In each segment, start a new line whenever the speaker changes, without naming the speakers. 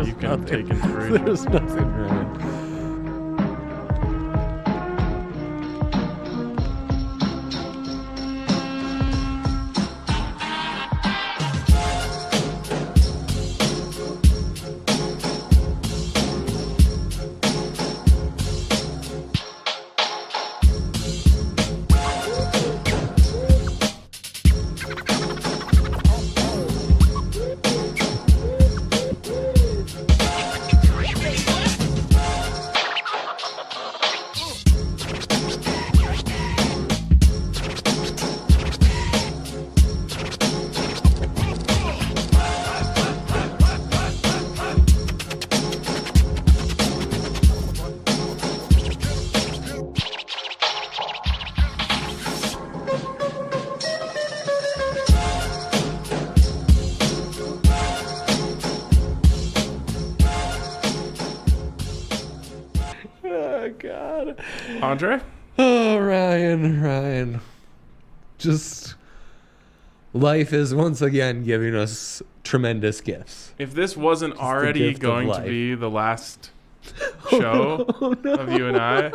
you can take inspiration.
There's nothing, Ryan. God.
Andre?
Oh, Ryan. Just life is once again giving us tremendous gifts.
If this wasn't
Just
already going to be the last show of you and I,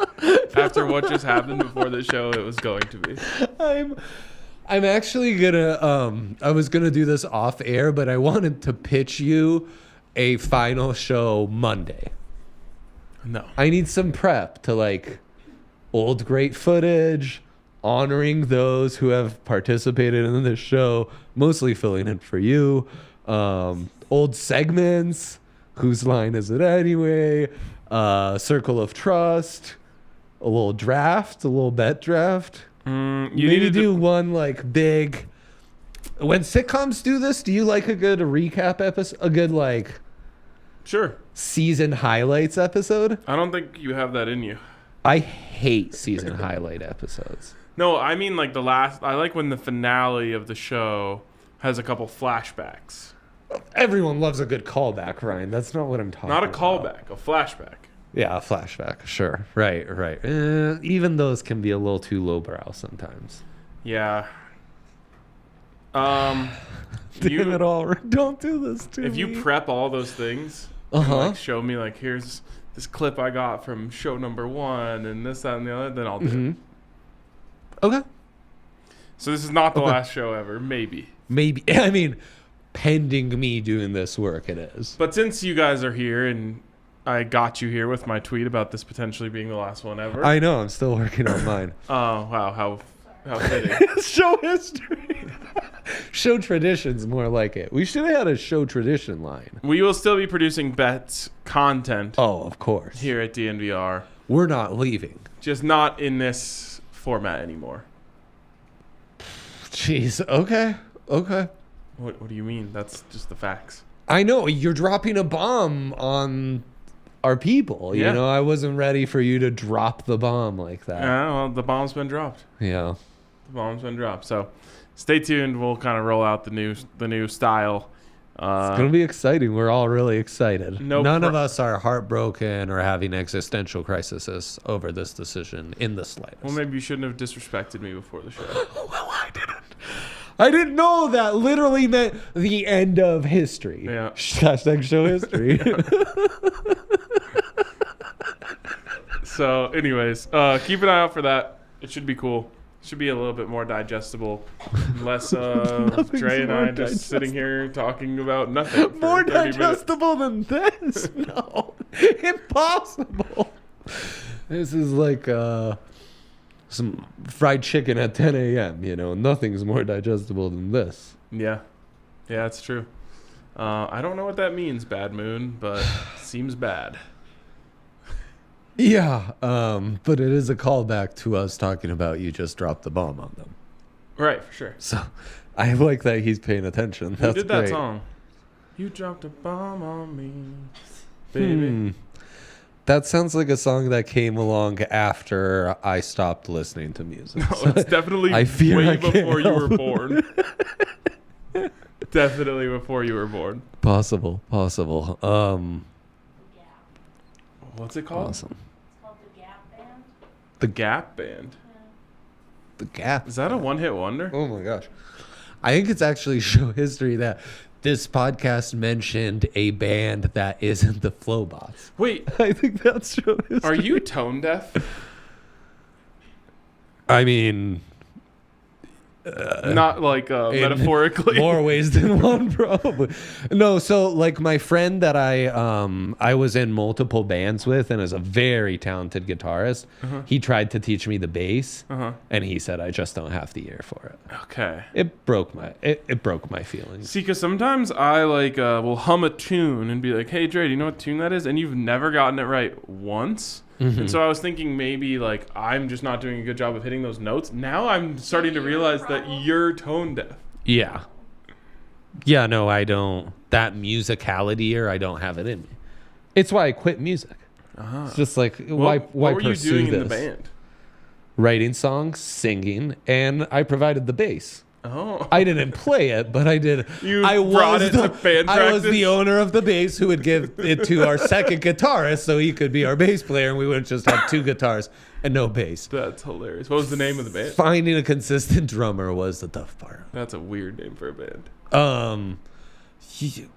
after what just happened before the show, it was going to be.
I'm actually gonna I was gonna do this off air, but I wanted to pitch you a final show Monday.
No.
I need some prep to like old great footage, honoring those who have participated in this show, mostly filling in for you. Old segments, whose line is it anyway? Circle of trust, a little draft, a little bet draft.
You
Maybe
need to
do one like big. When sitcoms do this, do you like a good recap episode? A good like
Sure.
season highlights episode?
I don't think you have that in you.
I hate season highlight episodes.
No, I mean like the last. I like when the finale of the show has a couple flashbacks.
Everyone loves a good callback, Ryan. That's not what I'm talking
Not a
about.
callback, a flashback.
Yeah, a flashback. Sure. Right. Even those can be a little too lowbrow sometimes.
Yeah.
Damn it all. Don't do this to me.
If you prep all those things, and like show me like here's this clip I got from show number 1 and this, that, and the other, then I'll do it.
Okay.
So this is not the last show ever. Maybe.
I mean, pending me doing this work, it is.
But since you guys are here and I got you here with my tweet about this potentially being the last one ever.
I know. I'm still working on mine.
Oh, wow. How fitting.
Show history. Show tradition's more like it. We should have had a show tradition line.
We will still be producing bets content.
Oh, of course.
Here at DNVR.
We're not leaving.
Just not in this format anymore.
Jeez. Okay.
What do you mean? That's just the facts.
I know. You're dropping a bomb on our people.
Yeah.
You know, I wasn't ready for you to drop the bomb like that.
Yeah, well, the bomb's been dropped.
Yeah.
The bomb's been dropped. So stay tuned. We'll kind of roll out the new style.
It's going to be exciting. We're all really excited.
None
of us are heartbroken or having existential crises over this decision in the slightest.
Well, maybe you shouldn't have disrespected me before the show.
Well, I didn't. I didn't know that literally meant the end of history.
Yeah.
Hashtag show history.
So, anyways, keep an eye out for that. It should be cool. It should be a little bit more digestible. Less Dre and I just sitting here talking about nothing. for
More
30 minutes.
digestible than this? No. Impossible. This is like some fried chicken at 10 a.m., you know. Nothing's more digestible than this.
Yeah, it's true. I don't know what that means, Bad Moon, but seems bad.
Yeah, but it is a callback to us talking about you just dropped the bomb on them.
Right, for sure.
So I like that he's paying attention.
Who
That's
did that
great.
song? You dropped a bomb on me, baby.
That sounds like a song that came along after I stopped listening to music.
No, it's definitely
I fear
way
I can't
before you were
help.
born. Definitely before you were born.
Possible.
What's it called?
Awesome.
It's called the Gap Band.
The Gap Band.
The Gap.
Is that a one-hit wonder?
Oh my gosh. I think it's actually show history that this podcast mentioned a band that isn't the Flowbots.
Wait,
I think that's show history.
are you tone deaf?
I mean,
Not like
in
metaphorically.
more ways than one, probably. No, so like my friend that I was in multiple bands with and is a very talented guitarist. He tried to teach me the bass, and he said I just don't have the ear for it.
Okay.
It broke my feelings.
See, because sometimes I will hum a tune and be like, "Hey, Dre, do you know what tune that is?" And you've never gotten it right once. And so I was thinking maybe like I'm just not doing a good job of hitting those notes. Now I'm starting to realize that you're tone deaf.
Yeah. Yeah, no, I don't. That musicality, or I don't have it in me. It's why I quit music. It's just like, why
What were you
pursue
doing
this?
in the band?
Writing songs, singing, and I provided the bass.
Oh.
I didn't play it, but I did.
You
I
brought it to band
I was
practice?
the owner of the bass who would give it to our second guitarist so he could be our bass player, and we wouldn't just have two guitars and no bass.
That's hilarious. What was the name of the band?
Finding a consistent drummer was the tough part.
That's a weird name for a band.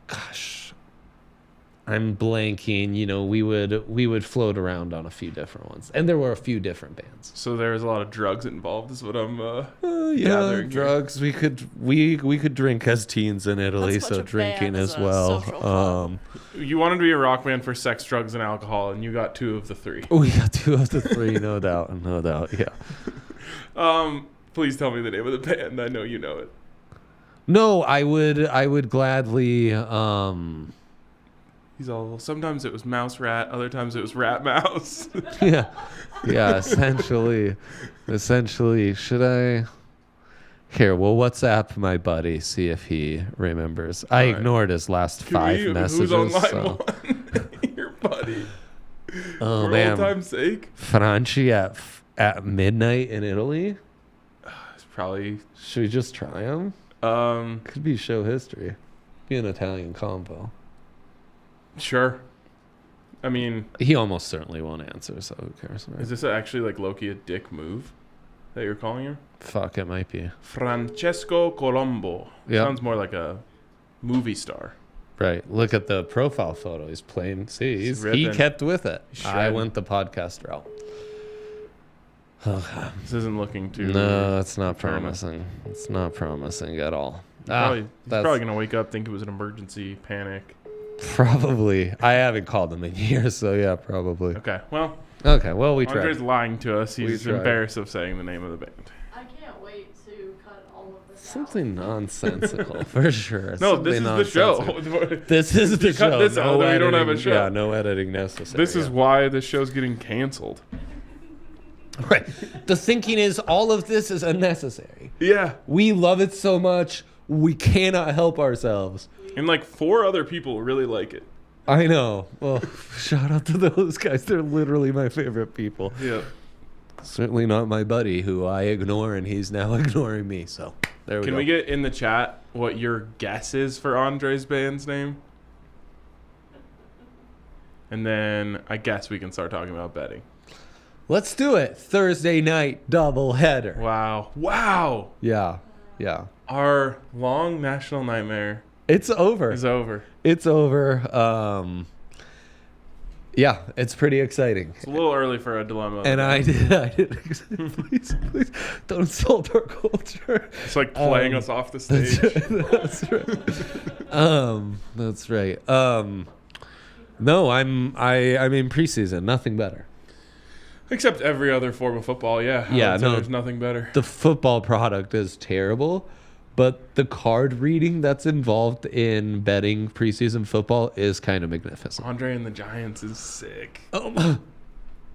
Gosh, I'm blanking. You know, we would float around on a few different ones, and there were a few different bands.
So there was a lot of drugs involved, is what I'm
Yeah,
gathering here.
drugs. We could drink as teens in Italy,
That's
so
much a
drinking
band
as
as a
well.
social club.
You wanted to be a rock band for sex, drugs, and alcohol, and you got 2 of the 3.
We got 2 of the 3, no doubt, no doubt. Yeah.
Please tell me the name of the band. I know you know it.
No, I would gladly.
He's all. Sometimes it was mouse rat. Other times it was rat mouse.
Yeah. Essentially. Should I? Here, we'll WhatsApp my buddy, see if he remembers. I
right.
ignored his last 5 messages.
Who's on line
so.
1? Your buddy.
Oh
For
man,
old time's sake.
Franchi at midnight in Italy.
It's probably.
Should we just try him? Could be show history. Be an Italian combo.
Sure. I mean,
He almost certainly won't answer, so who cares? Right?
is this actually like Loki a dick move that you're calling him?
Fuck, it might be.
Francesco Colombo.
Yeah.
Sounds more like a movie star.
Right. Look at the profile photo. He's playing. See, he
ripping.
kept with it.
He's
I
shredding.
went the podcast route.
This isn't looking too.
No, it's not
Determined.
promising. It's not promising at all.
He's probably
that's
gonna wake up, think it was an emergency, panic.
probably. I haven't called him in years, so yeah, probably.
Okay, well,
Okay, well, we
Andre's
tried.
lying to us. He's
tried.
embarrassed of saying the name of the band.
I can't wait to cut all of this
Something nonsensical, for sure.
No,
Something
this is the show.
nonsensical. This is the
You cut
show.
this out, then we don't have a
editing-
show.
Yeah, no editing necessary.
This is why this show's getting canceled.
right. The thinking is all of this is unnecessary.
Yeah,
We love it so much, we cannot help ourselves.
and like 4 other people really like it.
I know. Well, shout out to those guys. They're literally my favorite people.
Yeah.
Certainly not my buddy, who I ignore, and he's now ignoring me. So there we go.
Can we get in the chat what your guess is for Andre's band's name? And then I guess we can start talking about betting.
Let's do it. Thursday night doubleheader.
Wow.
Yeah.
Our long national nightmare
It's over.
is over.
It's over. Yeah, it's pretty exciting.
It's a little early for a dilemma.
And I did. Please don't insult our culture.
It's like playing us off the stage.
That's right. That's right. No, I'm in preseason. Nothing better.
Except every other form of football, yeah. I
Yeah,
would say
no.
There's nothing better.
The football product is terrible, but the card reading that's involved in betting preseason football is kind of magnificent.
Andre and the Giants is sick.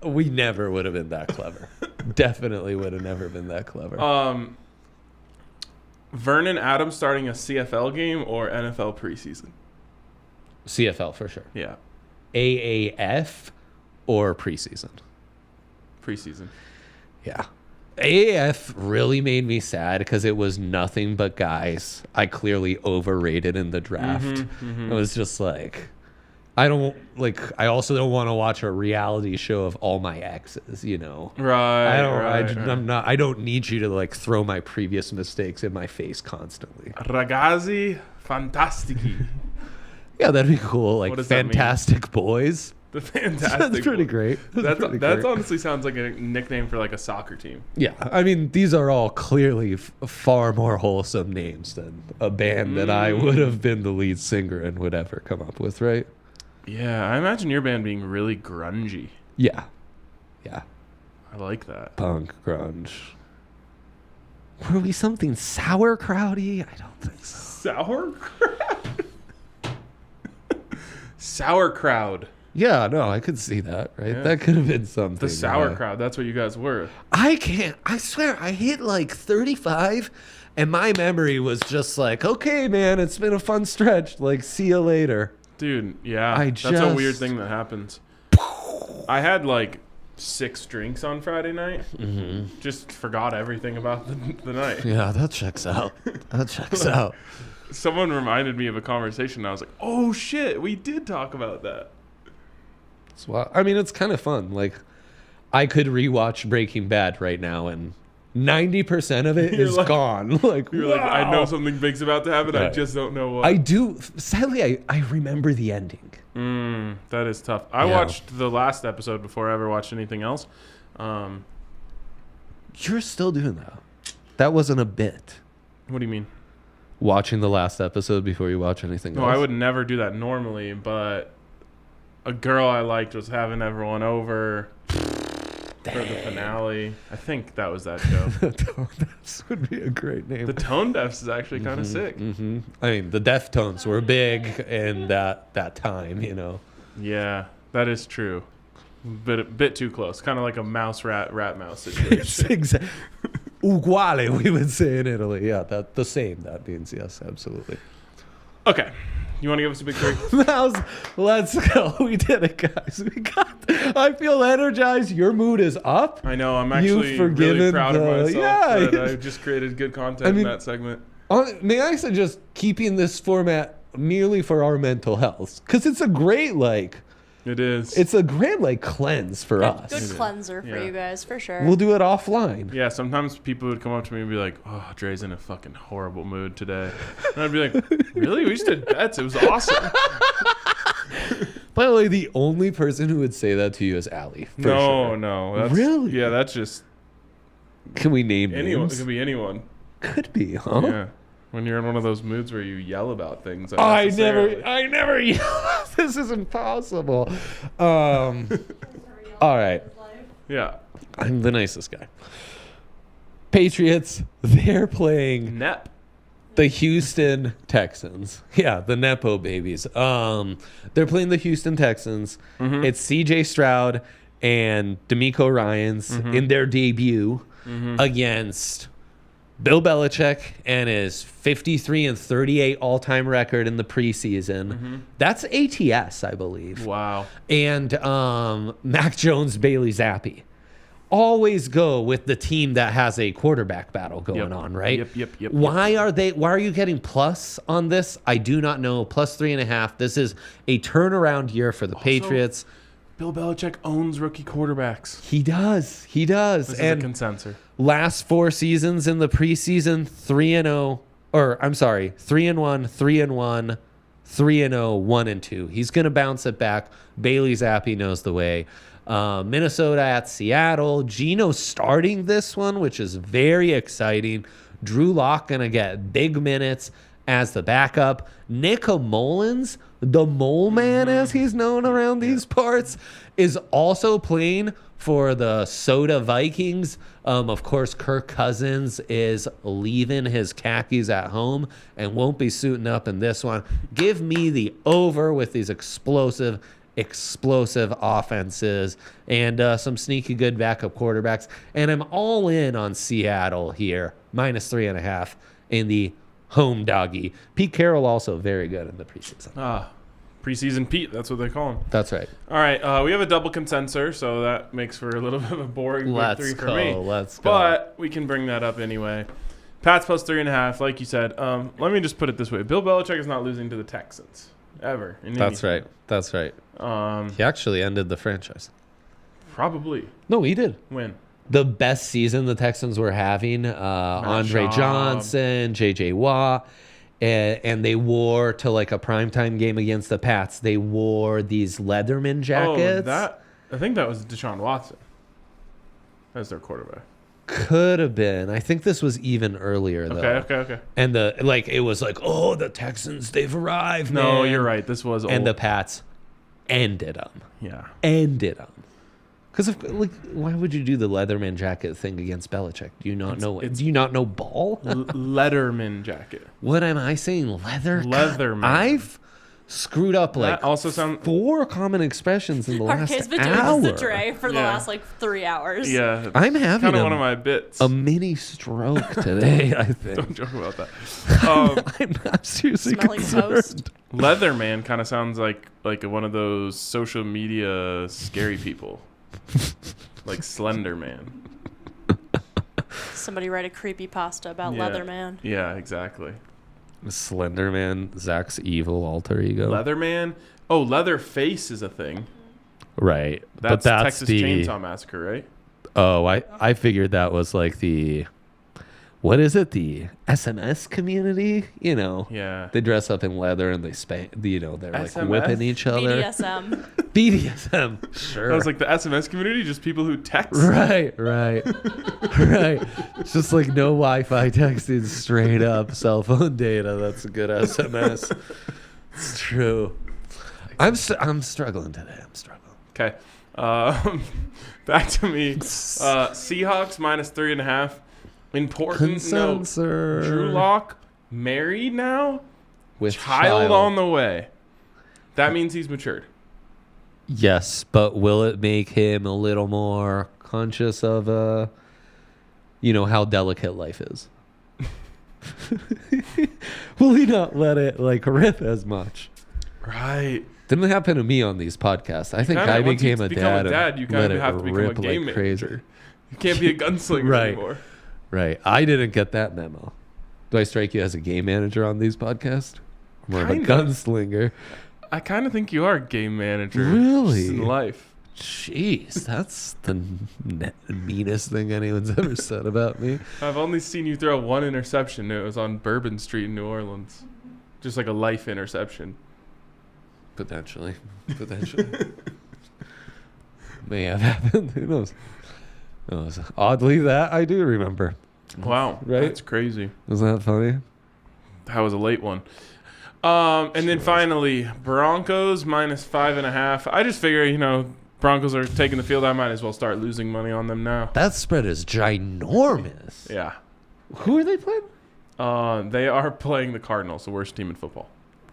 We never would have been that clever. Definitely would have never been that clever.
Vernon Adams starting a CFL game or NFL preseason?
CFL for sure.
Yeah,
AAF or preseason.
preseason.
Yeah. AAF really made me sad because it was nothing but guys I clearly overrated in the draft. It was just like, I also don't want to watch a reality show of all my exes, you know.
Right.
I don't need you to like throw my previous mistakes in my face constantly.
Ragazzi fantastici.
Yeah, that'd be cool. Like
What does that mean?
Fantastic Boys.
The fantastic.
That's pretty great.
That's honestly sounds like a nickname for like a soccer team.
Yeah, I mean, these are all clearly far more wholesome names than a band that I would have been the lead singer and would ever come up with, right?
Yeah, I imagine your band being really grungy.
Yeah.
I like that.
Punk, grunge. Were we something sauerkrauty? I don't think so.
Sauerkraut? Sauerkraut.
Yeah, no, I could see that, right?
Yeah.
That could have been something.
The sauerkraut. That's what you guys were.
I swear, I hit like 35 and my memory was just like, okay, man, it's been a fun stretch. Like, see you later.
Dude, yeah. That's a weird thing that happens. I had like 6 drinks on Friday night. Mm-hmm. Just forgot everything about the night.
Yeah, that checks out. Out.
Someone reminded me of a conversation. And I was like, oh, shit, we did talk about that.
Well, I mean, it's kind of fun. Like, I could rewatch Breaking Bad right now, and 90% of it is like, gone. Like,
you're
wow.
like, I know something big's about to happen. Right. I just don't know what.
I do. Sadly, I remember the ending.
That is tough. I watched the last episode before I ever watched anything else.
You're still doing that. That wasn't a bit.
What do you mean?
Watching the last episode before you watch anything else?
No, I would never do that normally, but a girl I liked was having everyone over for the finale. I think that was that show.
The Tone Deafs would be a great name.
The Tone Deafs is actually kind of sick.
Mm-hmm. I mean, the Deftones were big in that time, you know.
Yeah, that is true. But a bit too close. Kind of like a mouse rat mouse situation.
Exactly. Uguale, we would say in Italy. Yeah, the same. That means yes, absolutely.
Okay. You want to give us a big three?
Let's go. We did it, guys. I feel energized. Your mood is up.
I know. I'm actually really proud of myself that I just created good content in that segment.
May I suggest keeping this format merely for our mental health? Because it's a great,
It is.
It's a great, cleanse for us.
Good cleanser for you guys, for sure.
We'll do it offline.
Yeah, sometimes people would come up to me and be like, oh, Dre's in a fucking horrible mood today. And I'd be like, really? We just did bets. It was awesome.
By the way, the only person who would say that to you is Allie.
No. That's,
really?
Yeah, that's just...
Can we name
anyone?
names?
It could be anyone.
Could be, huh?
Yeah. When you're in one of those moods where you yell about things.
I never yell. This is impossible. All right.
Yeah.
I'm the nicest guy. Patriots, they're playing
Nep.
the Houston Texans. Yeah, the Nepo babies. They're playing the Houston Texans. Mm-hmm. It's CJ Stroud and D'Amico Ryans in their debut against Bill Belichick and his 53-38 all-time record in the preseason. That's ATS, I believe.
Wow.
And Mac Jones, Bailey Zappi. Always go with the team that has a quarterback battle going on, right?
Yep.
Why are you getting plus on this? I do not know. Plus 3.5. This is a turnaround year for the Patriots.
Bill Belichick owns rookie quarterbacks.
He does.
This is a consensus.
Last 4 seasons in the preseason, 3-1, 3-1, 3-0, 1-2. He's going to bounce it back. Bailey Zappi knows the way. Minnesota at Seattle. Geno starting this one, which is very exciting. Drew Lock going to get big minutes as the backup. Nico Mullins, the Mole Man as he's known around these parts, is also playing for the Soda Vikings. Of course, Kirk Cousins is leaving his khakis at home and won't be suiting up in this one. Give me the over with these explosive offenses and some sneaky good backup quarterbacks. And I'm all in on Seattle here, minus 3.5 in the home doggy. Pete Carroll also very good in the preseason.
Preseason Pete, that's what they call him.
That's right.
All right, we have a double consensus, so that makes for a little bit of a boring victory for me.
Let's go.
But we can bring that up anyway. Pats plus 3.5, like you said. Let me just put it this way: Bill Belichick is not losing to the Texans. ever. In
That's
anything.
right. That's right. He actually ended the franchise.
Probably.
No, he did.
When?
The best season the Texans were having, Andre
Schaub.
Johnson, J.J. Watt, and they wore to like a primetime game against the Pats. They wore these Leatherman jackets.
I think that was Deshaun Watson as their quarterback.
Could have been. I think this was even earlier though.
Okay.
And it was like, oh, the Texans, they've arrived.
No,
man.
you're right. This was old.
And the Pats ended them.
Yeah.
Ended them. Because why would you do the Leatherman jacket thing against Belichick? Do you not know? Do you not know ball?
Letterman jacket.
What am I saying?
Leatherman.
I've screwed up like
That also sound
4 common expressions in the last
Arcade's been doing
hour.
this to Dre for the
Yeah.
last 3 hours.
Yeah.
I'm having
kind of one of my bits.
a mini stroke today. I think.
Don't joke about that.
I'm seriously
Smelling
concerned.
toast.
Leatherman kind of sounds like one of those social media scary people, like Slender Man.
Somebody write a creepypasta about
Yeah.
Leatherman.
Yeah, exactly.
Slender Man, Zach's evil alter ego.
Leatherman. Oh, Leatherface is a thing.
Right.
That's
but that's
Texas
the
Chainsaw Massacre, right?
Oh, I figured that was like the what is it? The SMS community,
Yeah.
They dress up in leather and they spank, they're like
SMS?
whipping each other.
BDSM.
BDSM. Sure.
That was like the SMS community, just people who text.
Right. It's just like no Wi-Fi texting, straight up cell phone data. That's a good SMS. It's true. I'm struggling today.
Okay. Back to me. Seahawks minus 3.5. Important note.
Sir.
Drew Lock married now.
With
Child on the way. That means he's matured.
Yes, but will it make him a little more conscious of how delicate life is? Will he not let it rip as much?
Right.
Didn't happen to me on these podcasts. I think I
Once
became
you
a
become
dad.
you
and let
kind of
it
have to become a
rip
game
like
manager.
crazy.
You can't be a gunslinger
Right.
anymore.
Right. I didn't get that memo. Do I strike you as a game manager on these podcasts? More of a
Kinda.
gunslinger.
I kind of think you are a game manager.
Really?
Just in life.
Jeez, that's the meanest thing anyone's ever said about me.
I've only seen you throw one interception. It was on Bourbon Street in New Orleans. Just like a life interception.
Potentially. May have happened. Who knows? Oddly, that I do remember.
Wow.
Right?
That's crazy.
Was that funny?
That was a late one. And then finally, Broncos minus 5.5. I just figure, Broncos are taking the field. I might as well start losing money on them now.
That spread is ginormous.
Yeah.
Who are they playing?
They are playing the Cardinals, the worst team in football.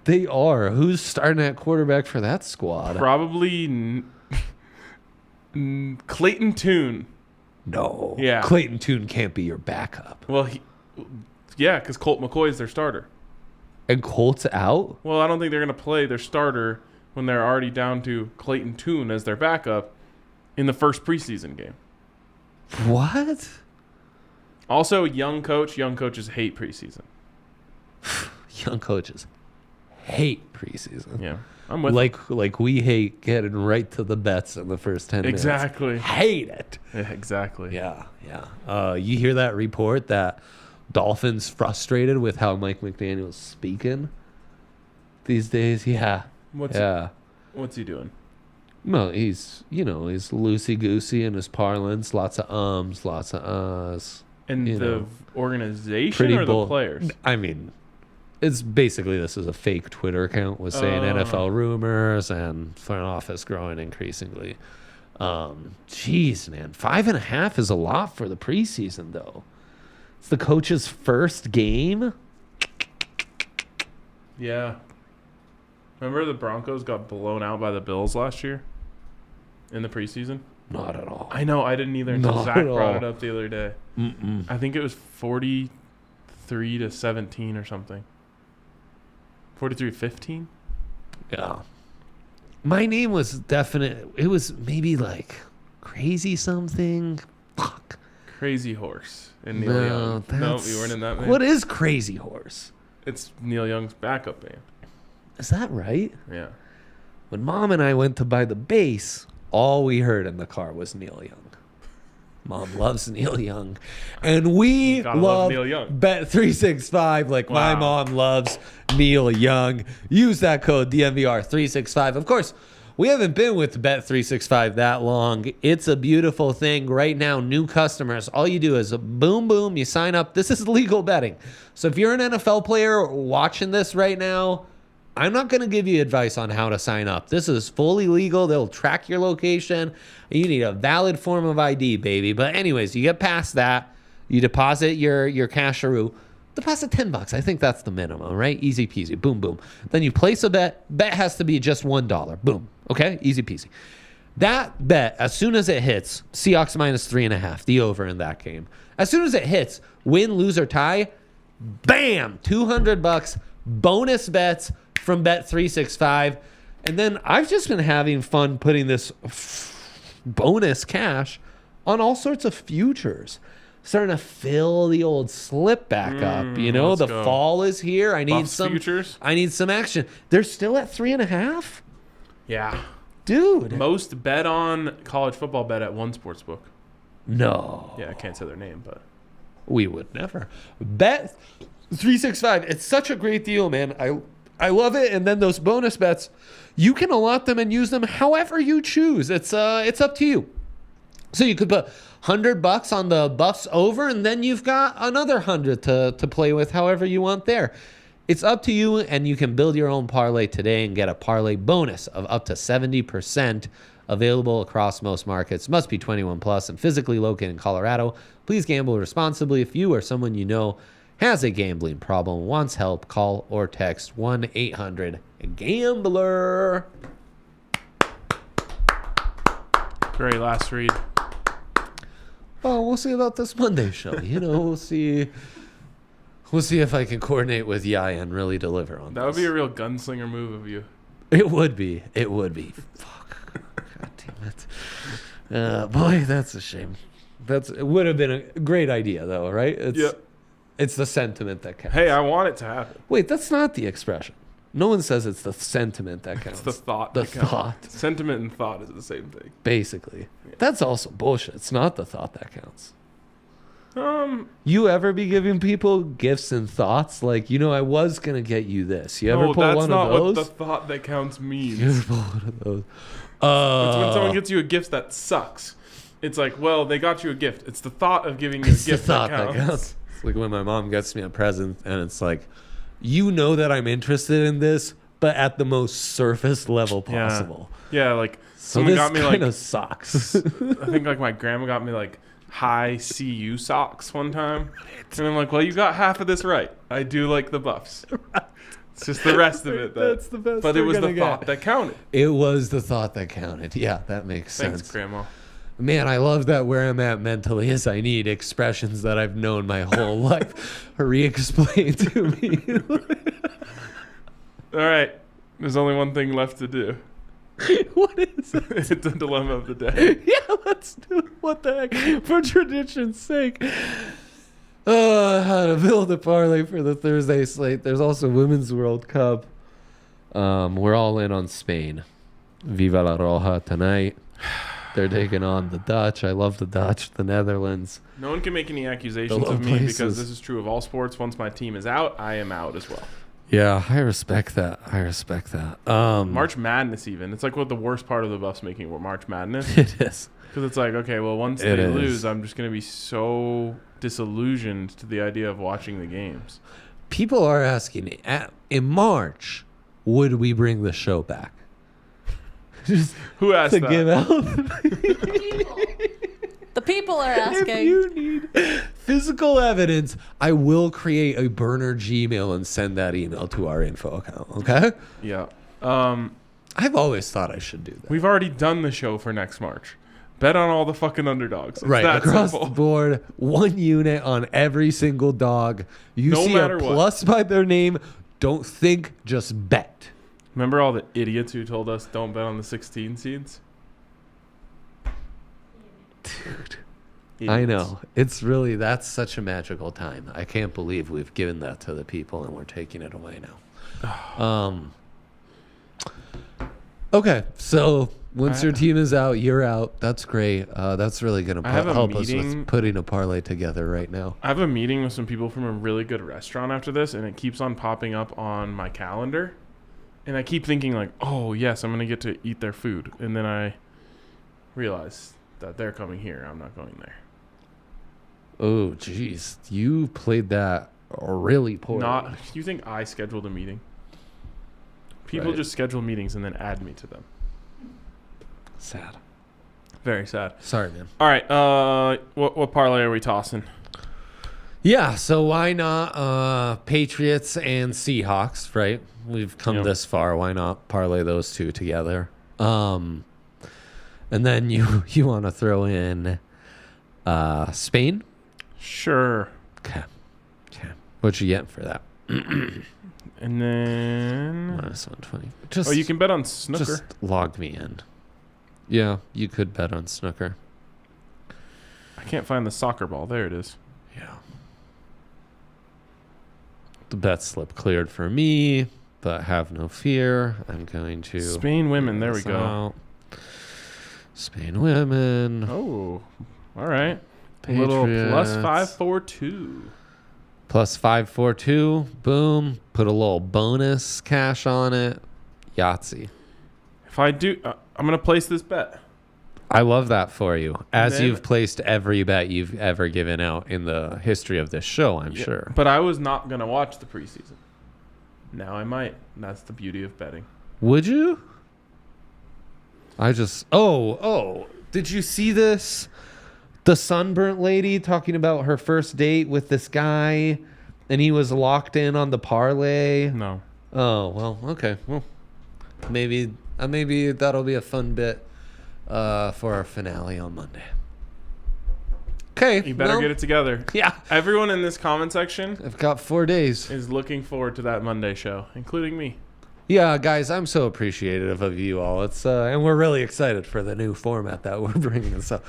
They are. Who's starting at quarterback for that squad?
Probably Clayton Tune.
No.
Yeah.
Clayton Tune can't be your backup.
Well, because Colt McCoy is their starter.
And Colt's out?
Well, I don't think they're going to play their starter when they're already down to Clayton Tune as their backup in the first preseason game.
What?
Also, young coaches hate preseason.
Young coaches hate preseason.
Yeah, I'm with
like we hate getting right to the bets in the first 10 minutes.
Exactly.
Hate it.
Yeah, exactly.
Yeah. You hear that report that Dolphins frustrated with how Mike McDaniel's speaking these days? Yeah.
What's he doing?
Well, he's loosey goosey in his parlance. Lots of ums, lots of uhs.
And
You
the
know,
organization or the players?
I mean, it's basically this is a fake Twitter account with saying NFL rumors and front office growing increasingly. Jeez, man, 5.5 is a lot for the preseason, though. It's the coach's first game.
Yeah. Remember the Broncos got blown out by the Bills last year in the preseason?
Not at all.
I know, I didn't either until
Not
Zach
at
brought
all.
it up the other day.
Mm-mm.
I think it was 43-17 or something. 43-15?
Yeah. My name was definite. It was maybe like crazy something. Fuck.
Crazy Horse and Neil Young. No, you weren't in that band.
What is Crazy Horse?
It's Neil Young's backup band.
Is that right?
Yeah.
When Mom and I went to buy the base, all we heard in the car was Neil Young. Mom loves Neil Young. And we
Gotta love
love
Neil Young.
Bet365 like my
Wow.
mom loves Neil Young. Use that code DMVR365. Of course, we haven't been with Bet365 that long. It's a beautiful thing. Right now, new customers, all you do is boom, boom, you sign up. This is legal betting. So if you're an NFL player watching this right now, I'm not going to give you advice on how to sign up. This is fully legal. They'll track your location. You need a valid form of ID, baby. But anyways, you get past that. You deposit your casharoo. Deposit $10. I think that's the minimum, right? Easy peasy. Boom, boom. Then you place a bet. Bet has to be just $1. Boom. Okay? Easy peasy. That bet, as soon as it hits, Seahawks minus 3.5, the over in that game. As soon as it hits, win, lose, or tie, bam, $200 bonus bets from Bet365. And then I've just been having fun putting this bonus cash on all sorts of futures. Starting to fill the old slip back up. You know, the
go.
fall is here. I need
Buffs
some
futures?
I need some action. They're still at 3.5?
Yeah.
Dude.
Most bet on college football bet at one sports book.
No.
Yeah, I can't say their name, but
We would never. Bet365. It's such a great deal, man. I love it. And then those bonus bets, you can allot them and use them however you choose. It's up to you. So you could put $100 on the Buffs over, and then you've got another 100 to play with however you want there. It's up to you, and you can build your own parlay today and get a parlay bonus of up to 70% available across most markets. Must be 21 plus and physically located in Colorado. Please gamble responsibly. If you or someone you know has a gambling problem, wants help, call or text 1-800-GAMBLER.
great last read.
Well, we'll see about this Monday show. You know, we'll see if I can coordinate with Yaya and really deliver on
That would be a real gunslinger move of you.
It would be. Fuck. God damn it. Boy, that's a shame. It would have been a great idea, though, right? It's the sentiment that counts.
Hey, I want it to happen.
Wait, that's not the expression. No one says it's the sentiment that counts.
It's the thought.
The
that counts.
thought.
Sentiment and thought is the same thing.
Basically.
Yeah.
That's also bullshit. It's not the thought that counts. You ever be giving people gifts and thoughts? Like, I was going to get you this. You ever pull one of those?
that's not what the thought that counts means.
You ever pull one of those?
It's when someone gets you a gift that sucks. It's like, well, they got you a gift. It's the thought of giving you a gift that counts.
It's like when my mom gets me a present and it's like, that I'm interested in this, but at the most surface level possible.
Yeah, like
So
someone
this
got me
kind
like
of sucks.
I think like my grandma got me like high CU socks one time. And I'm like, well, you got half of this right. I do like the Buffs. It's just the rest of it.
That's the best.
But it was the thought that counted.
It was the thought that counted. Yeah, that makes sense.
Thanks, Grandma.
Man, I love that where I'm at mentally is I need expressions that I've known my whole life re-explained to me.
All right. There's only one thing left to do.
What is it?
It's the dilemma of the day.
Yeah, let's do it. What the heck? For tradition's sake. How to build a parlay for the Thursday slate. There's also Women's World Cup. We're all in on Spain. Viva la Roja tonight. They're taking on the Dutch. I love the Dutch, the Netherlands.
No one can make any accusations
low
of me
places.
because this is true of all sports. Once my team is out, I am out as well.
Yeah, I respect that.
March Madness even. It's like what the worst part of the Buffs making March Madness.
It is.
Because it's like, okay, well, once
It
they
is.
lose, I'm just going to be so disillusioned to the idea of watching the games.
People are asking, in March, would we bring the show back? Just
Who asked
to
that?
give out.
The people are
If
asking.
you need physical evidence, I will create a burner Gmail and send that email to our info account, okay?
Yeah.
I've always thought I should do that.
We've already done the show for next March. Bet on all the fucking underdogs. It's
Right,
that
across
simple.
the board, 1 unit on every single dog. You
No
see
matter
a
what.
plus by their name, don't think, just bet.
Remember all the idiots who told us don't bet on the 16 seeds?
Dude.
Idiots.
I know. That's such a magical time. I can't believe we've given that to the people and we're taking it away now. Okay, so once your team is out, you're out. That's great. That's really going to help us with putting a parlay together right now.
I have a meeting with some people from a really good restaurant after this, and it keeps on popping up on my calendar. And I keep thinking like, oh, yes, I'm going to get to eat their food. And then I realize that they're coming here. I'm not going there.
Oh, jeez. You played that really poorly.
You think I scheduled a meeting? People just schedule meetings and then add me to them.
Sad.
Very sad.
Sorry, man.
All right. What parlay are we tossing?
Yeah, so why not Patriots and Seahawks, right? We've come this far. Why not parlay those two together? And then you want to throw in Spain?
Sure.
Okay. What you get for that?
And then
minus 120.
you can bet on snooker.
Just log me in. Yeah, you could bet on snooker.
I can't find the soccer ball. There it is.
Yeah. The bet slip cleared for me, but have no fear. I'm going to
Spain women. There we go.
Out. Spain women.
Oh, all right.
Patriots.
A little plus 542.
Plus 542. Boom. Put a little bonus cash on it. Yahtzee.
If I do, I'm going to place this bet.
I love that for you. As you've placed every bet you've ever given out in the history of this show, I'm sure.
But I was not going to watch the preseason. Now I might. And that's the beauty of betting.
Would you? Oh. Did you see this? The sunburnt lady talking about her first date with this guy, and he was locked in on the parlay.
No.
Oh, well, okay. Well, maybe that'll be a fun bit for our finale on Monday. Okay.
You better get it together.
Yeah.
Everyone in this comment section
I've got 4 days.
is looking forward to that Monday show, including me.
Yeah, guys, I'm so appreciative of you all. It's and we're really excited for the new format that we're bringing. So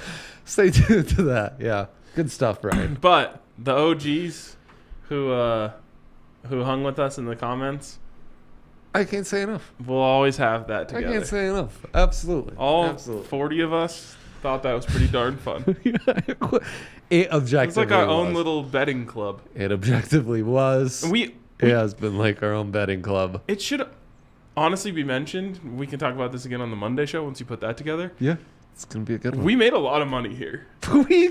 stay tuned to that. Yeah. Good stuff, Brian.
But the OGs who hung with us in the comments,
I can't say enough.
we'll always have that together.
I can't say enough. Absolutely.
Absolutely. 40 of us thought that was pretty darn fun.
It objectively
It's like our own little betting club.
It objectively was. It has been like our own betting club.
It should honestly be mentioned. We can talk about this again on the Monday show once you put that together.
Yeah. It's going to be a good one.
We made a lot of money here.
we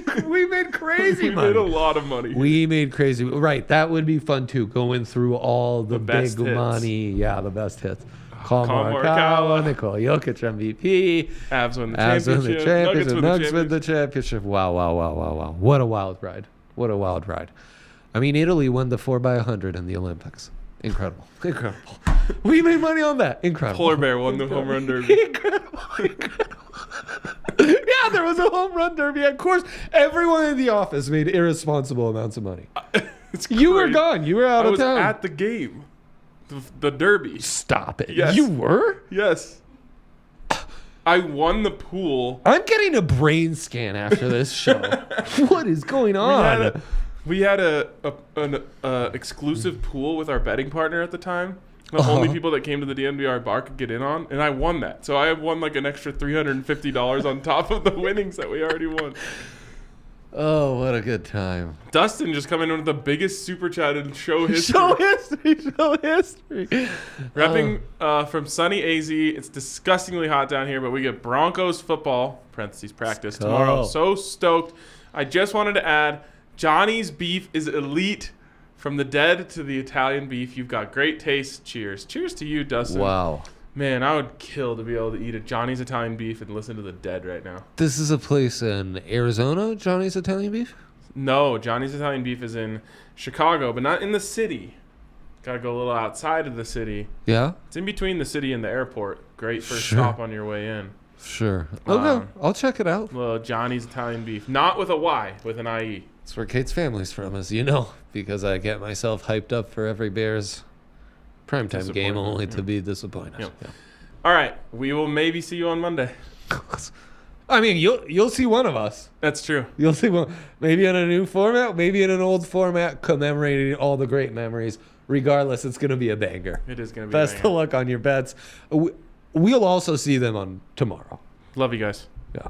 made crazy money.
We made a lot of money.
We made crazy. Right. That would be fun too. Going through all the
best
big
hits.
money. Yeah, the best hits. Call
Morikawa.
Morikawa, Nicole Jokic MVP.
Avs win the
Avs win the
championship.
championship.
Nuggets
Nuggets win the championship. Wow. What a wild ride. I mean, Italy won the 4x100 in the Olympics. Incredible. We made money on that. Incredible.
Polar Bear won the home run derby.
Incredible. Yeah, there was a home run derby. Of course, everyone in the office made irresponsible amounts of money. You were gone. You were out of town.
I was at the game. The derby.
Stop it.
Yes.
You were?
Yes. I won the pool.
I'm getting a brain scan after this show. What is going on?
We had an exclusive pool with our betting partner at the time. The only people that came to the DNVR bar could get in on, and I won that. So I won like an extra $350 on top of the winnings that we already won.
Oh, what a good time.
Dustin just coming in with the biggest super chat in show history.
Show history.
Repping from sunny AZ. It's disgustingly hot down here, but we get Broncos football, parentheses practice, tomorrow. So stoked. I just wanted to add, Johnny's beef is elite. From the dead to the Italian beef, you've got great taste. Cheers. Cheers to you, Dustin.
Wow.
Man, I would kill to be able to eat a Johnny's Italian beef and listen to the dead right now.
This is a place in Arizona, Johnny's Italian Beef?
No, Johnny's Italian beef is in Chicago, but not in the city. Gotta go a little outside of the city.
Yeah?
It's in between the city and the airport. Great first stop on your way in.
Sure. Okay, I'll check it out.
Well, Johnny's Italian beef. Not with a Y, with an IE.
That's where Kate's family's from, as you know, because I get myself hyped up for every Bears primetime game only to be disappointed.
Yeah. All right, we will maybe see you on Monday.
I mean, you'll see one of us.
That's true.
You'll see one, maybe in a new format, maybe in an old format, commemorating all the great memories. Regardless, it's going to be a banger.
It is going to be
Best of luck on your bets. we'll also see them on tomorrow.
Love you guys.
Yeah.